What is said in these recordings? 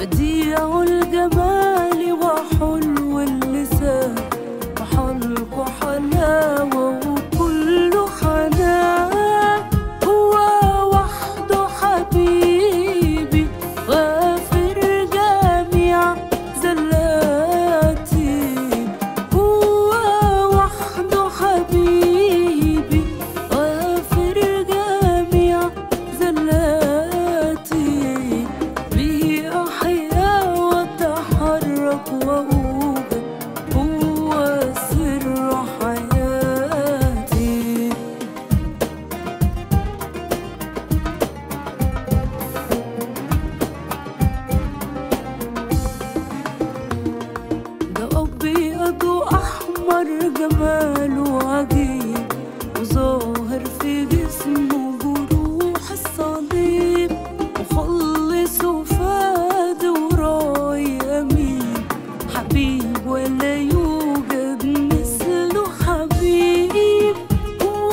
بديع الجمال وحلو اللسان وحلقه حلاوة وكله حنان. هو وحده حبيبي غافر جميع زلاتي. هو وحده حبيبي غافر جميع زلاتي. وأوجد هو سر حياتي. ده أبيض وأحمر جماله عجيب وظاهر في جسمه جروح الصليب. مخلص وفاد وراي أمين حبيب ولا يوجد مثله حبيب. هو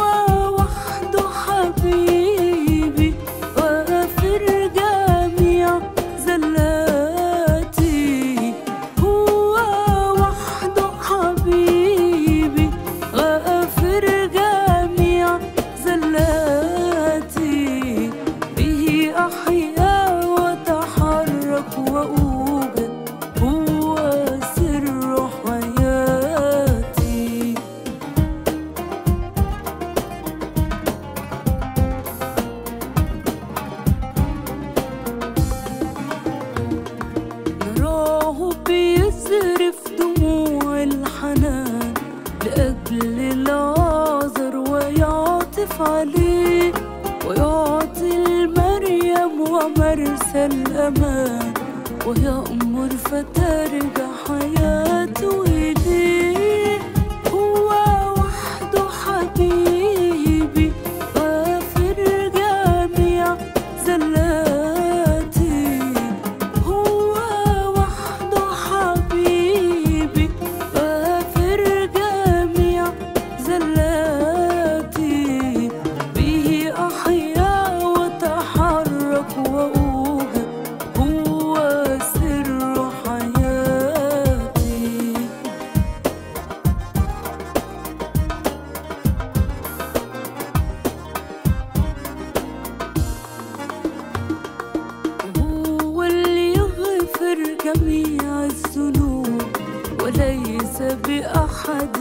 وحده حبيبي غافر جميع زلاتي. هو وحده حبيبي غافر جميع زلاتي. به أحيا وأتحرك وأوجد هو سر حياتي. نراه بيذرف دموع الحنان لأجل العازر ويعطف عليه ويعطي المريم ومرسى الأمان ويأمر فترجع حياته إليه. هو وحده حبيبي غافر جميع زلاتي. هو وحده حبيبي غافر جميع زلاتي. به أحيا وأتحرك وأوجد هو سر حياتي. هو اللي يغفر جميع الذنوب وليس بأحد